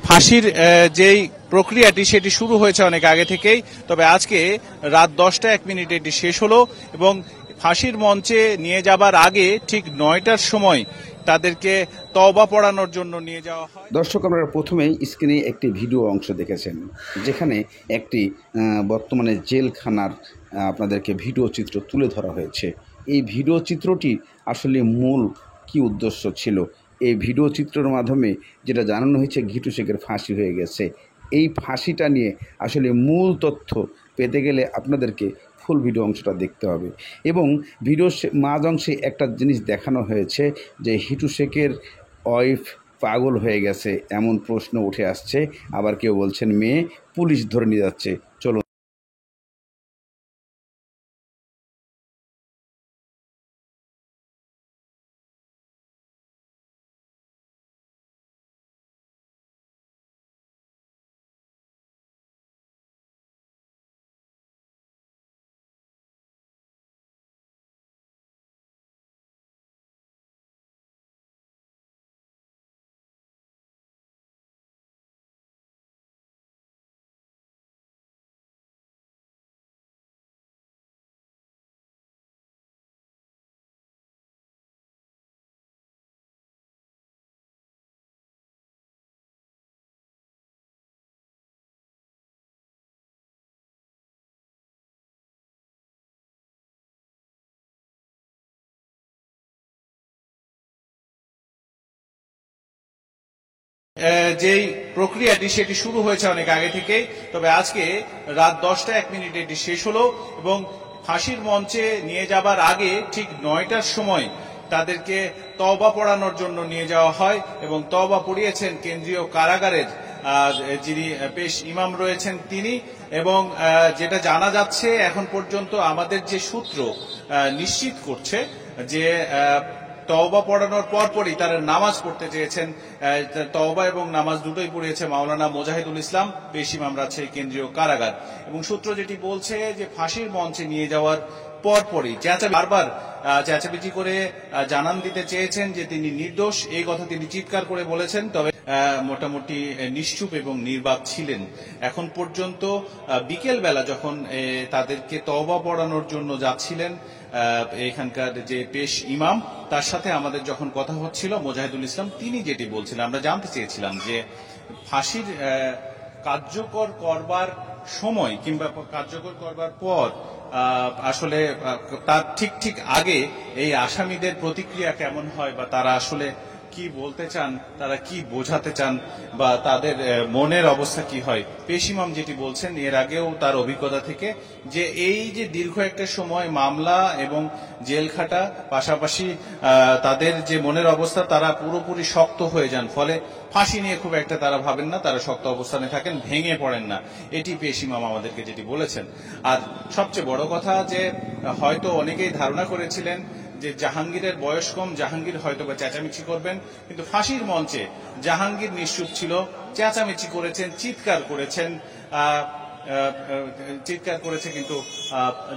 ফাঁসির যেই প্রক্রিয়াটি সেটি শুরু হয়েছে অনেক আগে থেকেই, তবে আজকে রাত 10টা 1 এটি শেষ হলো এবং ফাঁসির মঞ্চে নিয়ে যাবার আগে ঠিক 9টার সময় তাদেরকে তওবা পড়ানোর জন্য নিয়ে যাওয়া হয়। দর্শক, আপনারা প্রথমেই স্ক্রিনে একটি ভিডিও অংশ দেখেছেন, যেখানে একটি বর্তমানে জেলখানার আপনাদেরকে ভিডিও চিত্র তুলে ধরা হয়েছে। এই ভিডিও চিত্রটি আসলে মূল কি উদ্দেশ্য ছিল? এই ভিডিও চিত্রের মাধ্যমে যেটা জানানো হয়েছে, ঘিটু শেখের ফাঁসি হয়ে গেছে। এই ফাঁসিটা নিয়ে আসলে মূল তথ্য পেতে গেলে আপনাদেরকে ফুল ভিডিও অংশটা দেখতে হবে। এবং ভিডিওর মাঝ অংশে একটা জিনিস দেখানো হয়েছে যে ঘিটু শেখের ওয়াইফ পাগল হয়ে গেছে, এমন প্রশ্ন উঠে আসছে। আবার কেউ বলছেন মেয়ে পুলিশ ধরে নিয়ে যাচ্ছে। চলুন। যেই প্রক্রিয়াটি সেটি শুরু হয়েছে অনেক আগে থেকেই, তবে আজকে রাত 10টা 1 এটি শেষ হলো এবং ফাঁসির মঞ্চে নিয়ে যাবার আগে ঠিক 9টার সময় তাদেরকে তওবা পড়ানোর জন্য নিয়ে যাওয়া হয় এবং তওবা পড়িয়েছেন কেন্দ্রীয় কারাগারের যিনি পেশ ইমাম রয়েছেন তিনি। এবং যেটা জানা যাচ্ছে এখন পর্যন্ত, আমাদের যে সূত্র নিশ্চিত করছে যে তওবা পড়ানোর পরপরই তারা নামাজ পড়তে চেয়েছেন। তওবা এবং নামাজ দুটোই পড়িয়েছে মাওলানা মোজাহিদুল ইসলাম, পেশ ইমাম রাজশাহী কেন্দ্রীয় কারাগার। এবং সূত্র যেটি বলছে যে ফাঁসির মঞ্চে নিয়ে যাওয়ার পরপরই বারবার চেঁচামেচি করে জানান দিতে চেয়েছেন যে তিনি নির্দোষ, এই কথা তিনি চিৎকার করে বলেছেন। তবে মোটামুটি নিশ্চুপ এবং নির্বাক ছিলেন। এখন পর্যন্ত বিকেল বেলা যখন তাদেরকে তওবা পড়ানোর জন্য যাচ্ছিলেন এখানকার যে পেশ ইমাম, তার সাথে আমাদের যখন কথা হচ্ছিল মোজাহিদুল ইসলাম তিনি যেটি বলছিলেন, আমরা জানতে চেয়েছিলাম যে ফাঁসির কার্যকর করবার সময় কিংবা কার্যকর করবার পর আসলে তার ঠিক আগে এই আসামিদের প্রতিক্রিয়া কেমন হয়, বা তারা আসলে কি বলতে চান, তারা কি বোঝাতে চান, বা তাদের মনের অবস্থা কি হয়। পেশ ইমাম যেটি বলছেন এর আগেও তার অভিজ্ঞতা থেকে, যে এই যে দীর্ঘ একটা সময় মামলা এবং জেল খাটা, পাশাপাশি তাদের যে মনের অবস্থা, তারা পুরোপুরি শক্ত হয়ে যান। ফলে ফাঁসি নিয়ে খুব একটা তারা ভাবেন না, তারা শক্ত অবস্থানে থাকেন, ভেঙে পড়েন না। এটি পেশ ইমাম আমাদেরকে যেটি বলেছেন। আর সবচেয়ে বড় কথা যে হয়তো অনেকেই ধারণা করেছিলেন যে জাহাঙ্গীরের বয়স কম, জাহাঙ্গীর হয়তো বা চেঁচামেচি করবেন, কিন্তু ফাঁসির মঞ্চে জাহাঙ্গীর নিশ্চুপ ছিল, চেঁচামেচি করেছেন, চিৎকার করেছে কিন্তু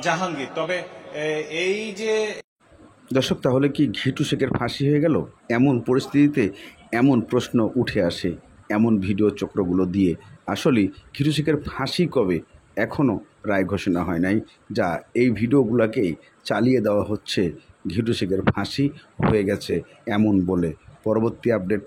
জাহাঙ্গীর। তবে এই যে দর্শক, তাহলে কি ঘিটু শেখের ফাঁসি হয়ে গেল? এমন পরিস্থিতিতে এমন প্রশ্ন উঠে আসে এমন ভিডিও চক্রগুলো দিয়ে। আসলে ঘিটু শেখের ফাঁসি কবে, এখনও রায় ঘোষণা হয় নাই, যা এই ভিডিওগুলোকেই চালিয়ে দেওয়া হচ্ছে ঘিটু শেখের ফাঁসি হয়ে গেছে এমন বলে। পরবর্তী আপডেট